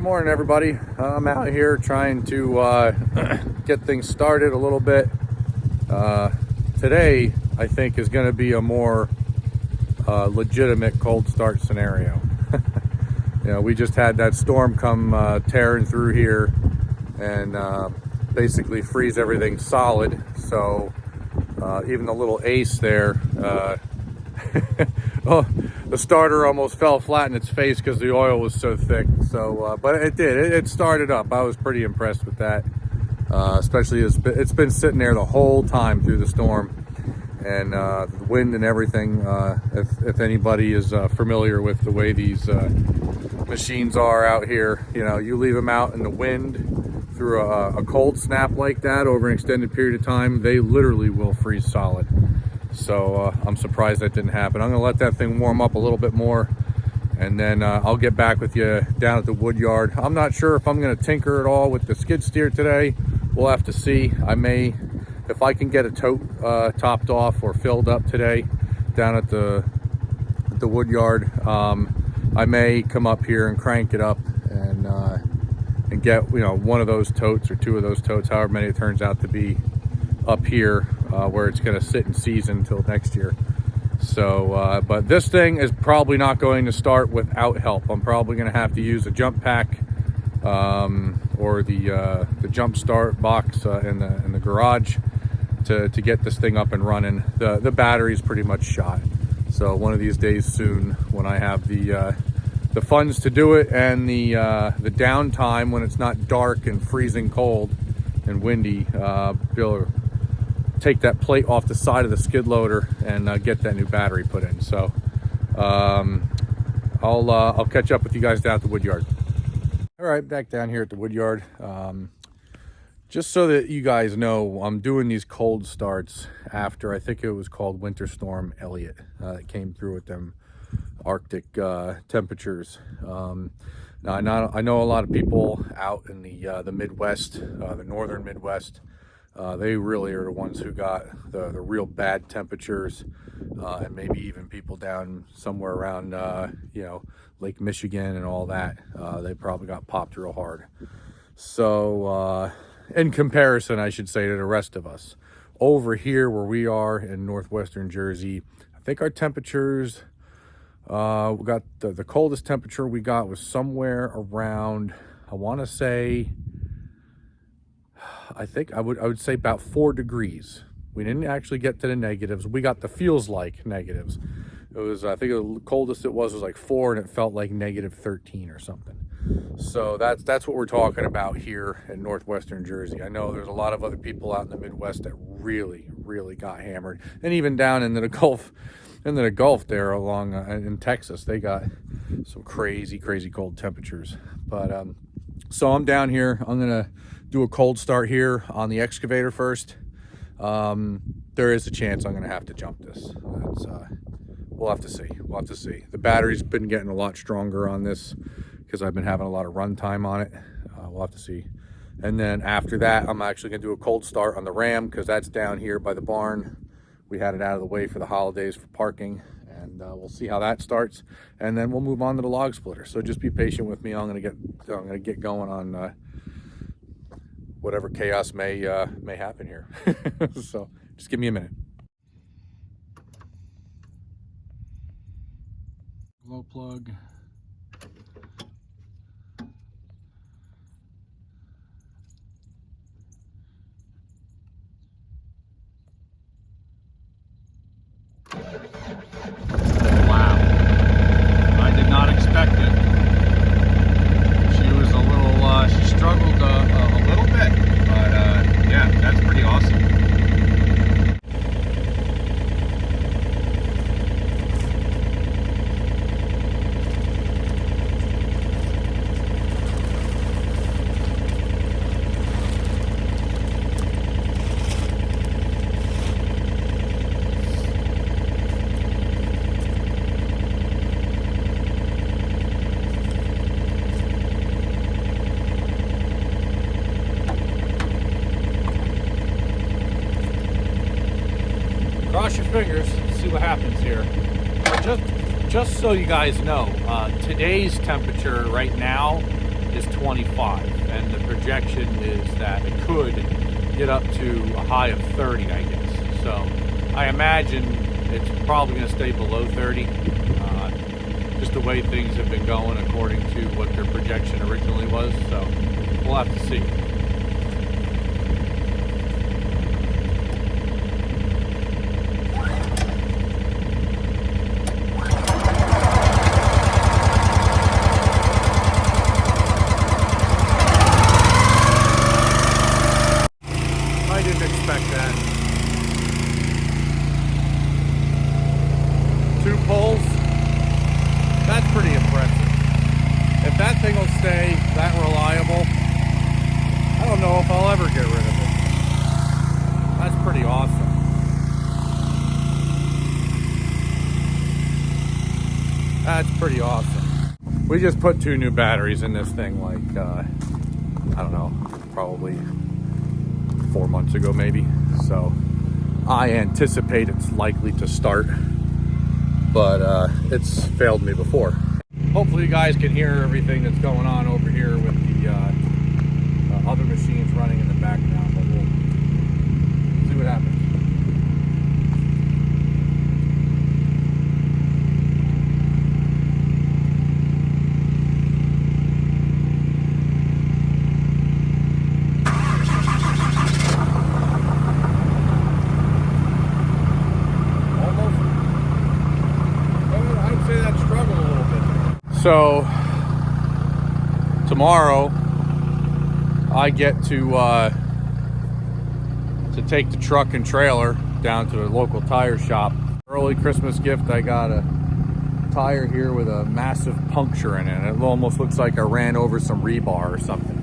Good morning, everybody. I'm out here trying to get things started a little bit. Today, I think, is going to be a more legitimate cold start scenario. You know, we just had that storm come tearing through here and basically freeze everything solid. So even the little ace there, oh, the starter almost fell flat in its face because the oil was so thick. So, but it did. It started up. I was pretty impressed with that. Especially as it's been sitting there the whole time through the storm, and the wind and everything. If anybody is familiar with the way these machines are out here, you know, you leave them out in the wind through a cold snap like that over an extended period of time, they literally will freeze solid. So I'm surprised that didn't happen. I'm gonna let that thing warm up a little bit more, and then I'll get back with you down at the wood yard. I'm not sure if I'm gonna tinker at all with the skid steer today. We'll have to see. I may, if I can get a tote topped off or filled up today down at the wood yard, I may come up here and crank it up and get, you know, one of those totes or two of those totes, however many it turns out to be, up here where it's going to sit in season until next year. So but this thing is probably not going to start without help. I'm probably going to have to use a jump pack or the jump start box in the garage to get this thing up and running. The battery's pretty much shot, so one of these days soon, when I have the funds to do it and the downtime when it's not dark and freezing cold and windy, be able to take that plate off the side of the skid loader and get that new battery put in. So I'll catch up with you guys down at the wood yard. All right, back down here at the wood yard. Just so that you guys know, I'm doing these cold starts after, I think it was called Winter Storm Elliot, that came through with them Arctic temperatures. Now I know a lot of people out in the Midwest, the northern Midwest. They really are the ones who got the real bad temperatures, and maybe even people down somewhere around you know, Lake Michigan and all that. They probably got popped real hard. So in comparison, I should say, to the rest of us over here where we are in northwestern Jersey, I think our temperatures, we got the coldest temperature we got was somewhere around, I want to say, I think I would say about 4 degrees. We didn't actually get to the negatives. We got the feels like negatives. It was, I think the coldest it was like 4, and it felt like -13 or something. So that's what we're talking about here in northwestern Jersey. I know there's a lot of other people out in the Midwest that really got hammered, and even down into the Gulf there along in Texas, they got some crazy cold temperatures. But so I'm down here. I'm gonna do a cold start here on the excavator first. There is a chance I'm gonna have to jump this. We'll have to see. The battery's been getting a lot stronger on this because I've been having a lot of run time on it. We'll have to see. And then after that, I'm actually gonna do a cold start on the Ram, because that's down here by the barn. We had it out of the way for the holidays for parking, and we'll see how that starts. And then we'll move on to the log splitter. So just be patient with me. I'm gonna get going on whatever chaos may happen here. So just give me a minute. Glow plug. Wow, I did not expect it. She was a little, she struggled a little bit, but yeah, that's pretty awesome. Cross your fingers, see what happens here. Just so you guys know, today's temperature right now is 25, and the projection is that it could get up to a high of 30, I guess. So I imagine it's probably going to stay below 30, just the way things have been going according to what their projection originally was. So we'll have to see. I didn't expect that. 2 poles? That's pretty impressive. If that thing will stay that reliable, I don't know if I'll ever get rid of it. That's pretty awesome. That's pretty awesome. We just put 2 new batteries in this thing like, I don't know, probably 4 months ago maybe. So I anticipate it's likely to start, but it's failed me before. Hopefully you guys can hear everything that's going on over here with the other machines running in the background, but we'll see what happens. So tomorrow I get to take the truck and trailer down to the local tire shop. Early Christmas gift, I got a tire here with a massive puncture in it. It almost looks like I ran over some rebar or something.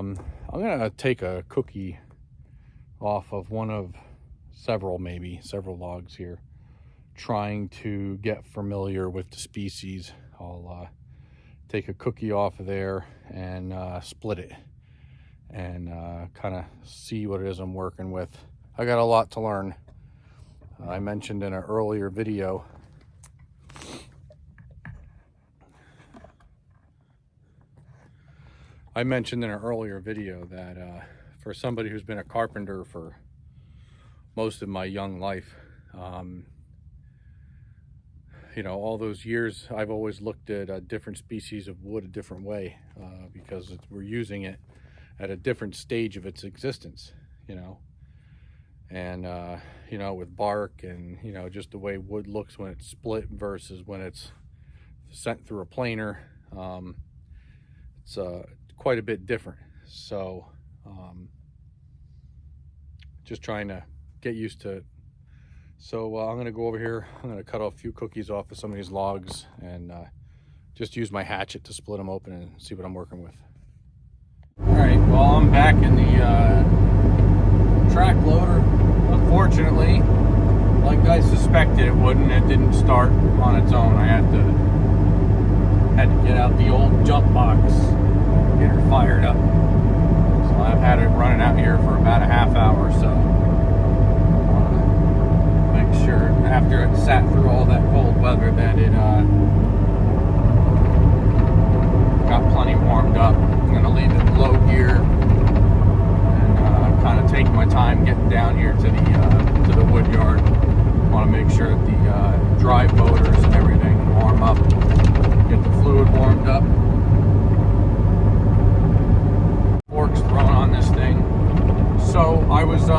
I'm gonna take a cookie off of one of several logs here, trying to get familiar with the species. I'll take a cookie off of there and split it and kind of see what it is I'm working with. I got a lot to learn. I mentioned in an earlier video that for somebody who's been a carpenter for most of my young life, you know, all those years, I've always looked at different species of wood a different way, because we're using it at a different stage of its existence, you know. And, you know, with bark and, you know, just the way wood looks when it's split versus when it's sent through a planer, it's quite a bit different. So, just trying to get used to it. So I'm going to go over here. I'm going to cut off a few cookies off of some of these logs and just use my hatchet to split them open and see what I'm working with. All right, well, I'm back in the track loader. Unfortunately, like I suspected it wouldn't, it didn't start on its own. I had to get out the old jump box, get her fired up. So I've had it running out here for about a half hour or so. Sure, after it sat through all that cold weather, that it got plenty warmed up. I'm going to leave it in low gear and kind of take my time getting down here to the wood yard. Want to make sure that the drive motors and everything warm up, get the fluid warmed up. Forks thrown on this thing. So I was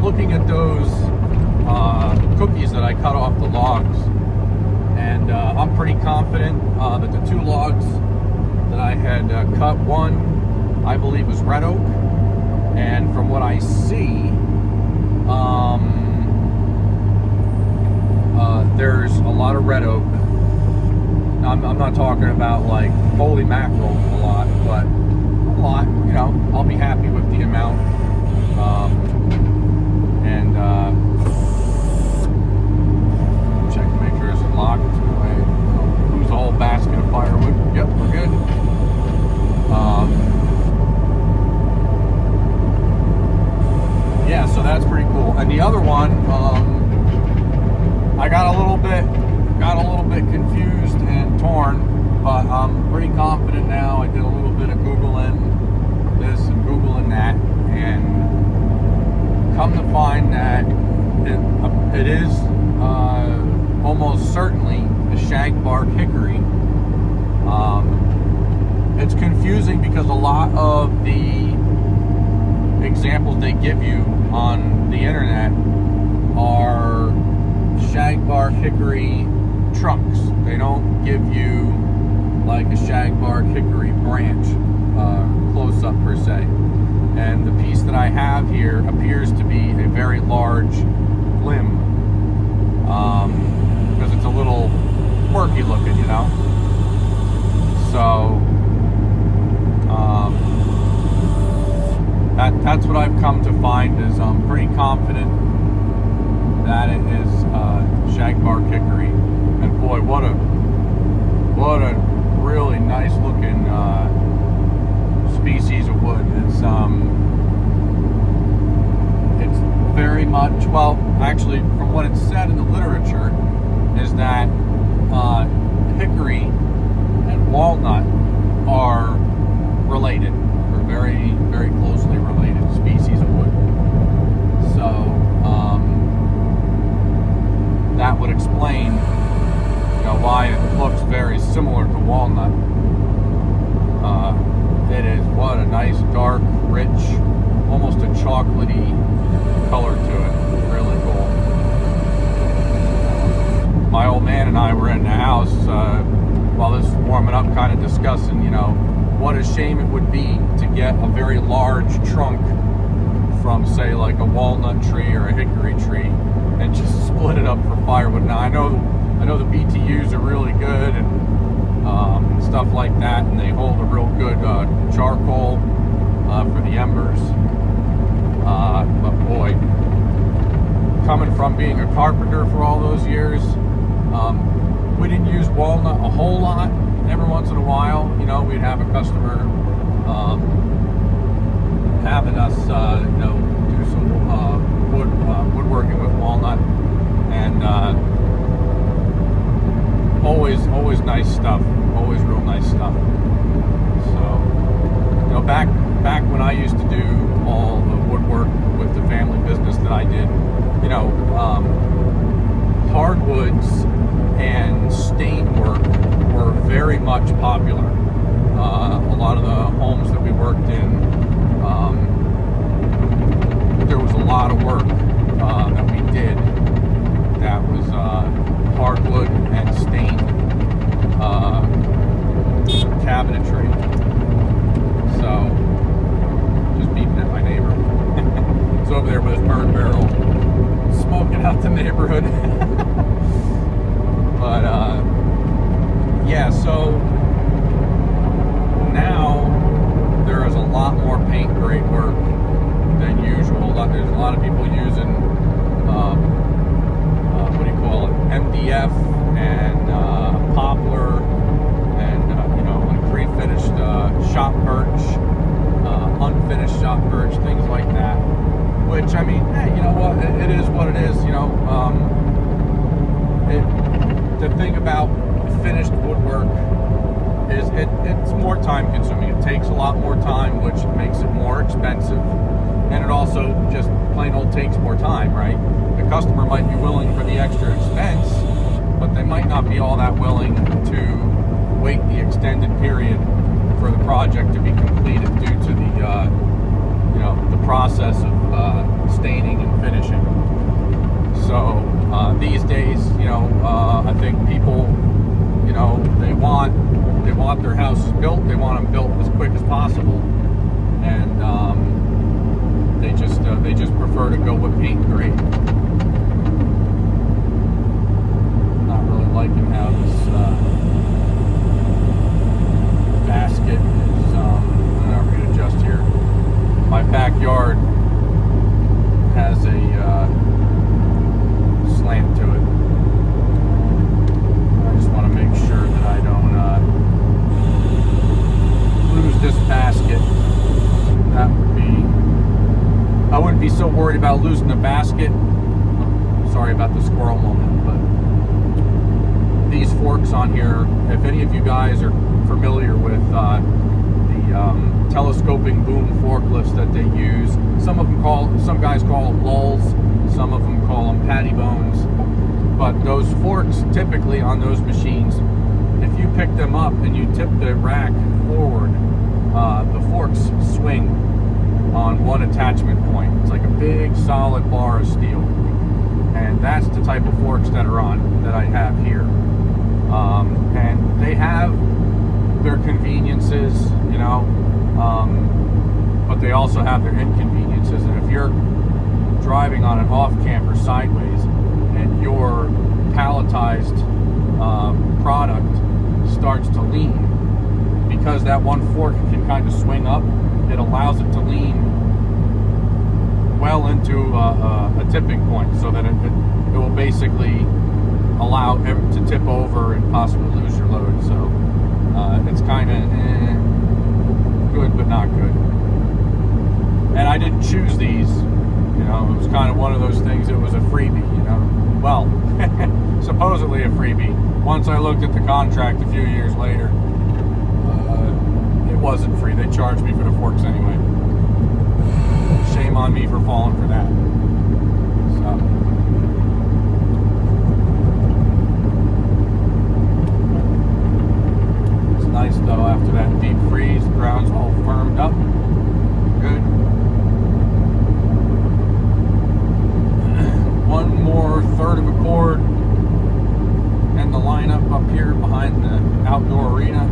looking at those cookies that I cut off the logs, and I'm pretty confident that the two logs that I had cut, one I believe was red oak, and from what I see, there's a lot of red oak. I'm not talking about like holy mackerel a lot, but a lot, you know. I'll be happy with the amount. And check to make sure it's locked. Lose a whole basket of firewood. Yep, we're good. Yeah, so that's pretty cool. And the other one, I got a little bit confused and torn, but I'm pretty confident now. I did a little bit of Googling this and Googling that, and come to find that it is almost certainly a shagbark hickory. It's confusing because a lot of the examples they give you on the internet are shagbark hickory trunks. They don't give you like a shagbark hickory branch close up per se. And the piece that I have here appears to be a very large limb, because it's a little quirky looking, you know. So that's what I've come to find, is I'm pretty confident that it is shagbark hickory. And boy, what a really nice looking species of wood. It's very much, well, actually, from what it's said in the literature, is that hickory and walnut are related, or very, very closely related species of wood. So that would explain, you know, why it looks very similar to walnut. It is, what a nice, dark, rich, almost a chocolatey color to it. Really cool. My old man and I were in the house while this was warming up, kind of discussing, you know, what a shame it would be to get a very large trunk from, say, like a walnut tree or a hickory tree, and just split it up for firewood. Now I know the BTUs are really good, and stuff like that, and they hold a real good charcoal for the embers. But boy, coming from being a carpenter for all those years, we didn't use walnut a whole lot. Every once in a while, we'd have a customer having us, do some woodworking with walnut, and always nice stuff. Always real nice stuff. So, back when I used to do all the woodwork with the family business that I did, hardwoods and stain work were very much popular. A lot of the homes that we worked in, there was a lot of work that we did that was hardwood and stained cabinetry. So, just beeping at my neighbor. He's over there with his burn barrel, smoking out the neighborhood. But yeah, so now there is a lot more paint grade work than usual. There's a lot of people using what do you call it, MDF and poplar and like pre-finished shop birch, unfinished shop birch, things like that. Which, I mean, hey, you know what? It is what it is. The thing about finished woodwork is it's more time consuming. It takes a lot more time, which makes it more expensive, and it also just plain old takes more time, right? The customer might be willing for the extra expense, but they might not be all that willing to wait the extended period for the project to be completed due to the process of staining and finishing. So these days, I think people, they want their houses built. They want them built as quick as possible, and they just prefer to go with paint grade. Not really liking how this basket is. I'm going to adjust here. My backyard has a slant to it. I just want to make sure that I don't lose this basket. I wouldn't be so worried about losing the basket. Sorry about the squirrel moment, but these forks on here, if any of you guys are familiar with the telescoping boom forklifts that they use, some guys call them lulls, some of them call them patty bones, but those forks typically on those machines, if you pick them up and you tip the rack forward, the forks swing on one attachment point. It's like a big solid bar of steel, and that's the type of forks that I have here. And they have their conveniences, but they also have their inconveniences. And if you're driving on an off-camper sideways and your palletized product starts to lean, because that one fork can kind of swing up, it allows it to lean well into a tipping point, so that it will basically allow it to tip over and possibly lose your load. So it's kind of good, but not good. And I didn't choose these. It was kind of one of those things. It was a freebie. Well, supposedly a freebie. Once I looked at the contract a few years later, it wasn't free. They charged me for the forks anyway. Shame on me for falling for that. So. Nice though, after that deep freeze, the ground's all firmed up. Good. One more third of a cord and the lineup up here behind the outdoor arena.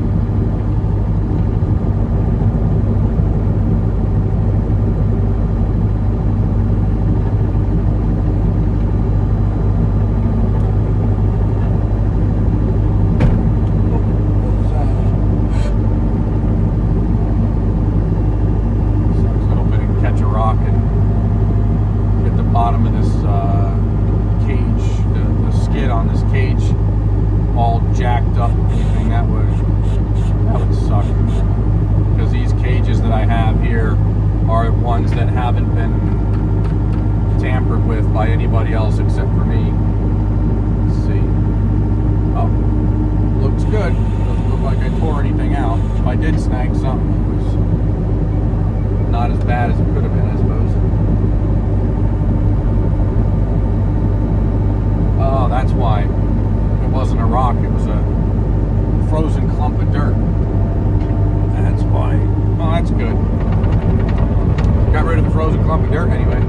why. It wasn't a rock, it was a frozen clump of dirt. That's why. Oh, that's good. Got rid of the frozen clump of dirt anyway.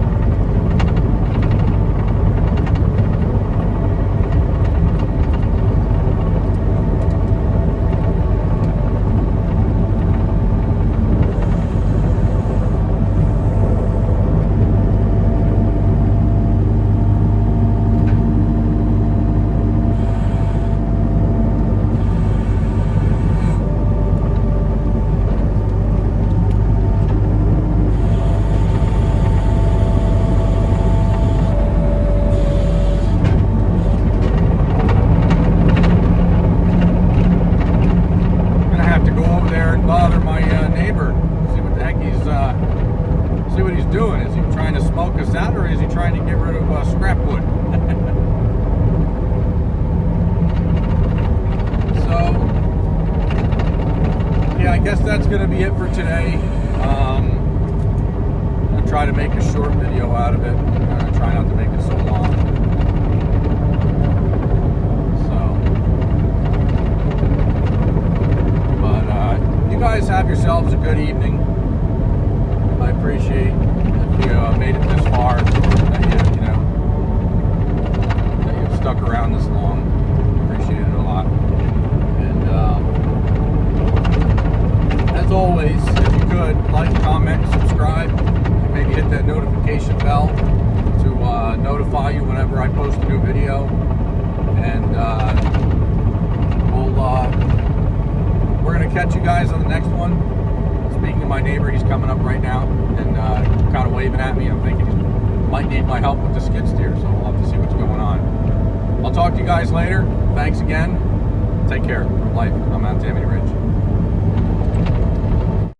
Bother my neighbor. See what the heck see what he's doing. Is he trying to smoke us out, or is he trying to get rid of scrap wood? So, yeah, I guess that's going to be it for today. I'll try to make a short video out of it. Try not to make it so long. You guys have yourselves a good evening. I appreciate if you made it this far, that you've stuck around this long. Appreciate it a lot. And as always, if you could like, comment, subscribe, and maybe hit that notification bell to notify you whenever I post a new video. And we're going to catch you guys on the next one. Speaking of my neighbor, he's coming up right now and kind of waving at me. I'm thinking he might need my help with the skid steer, so we'll have to see what's going on. I'll talk to you guys later. Thanks again. Take care. Life. I'm on Tammany Ridge.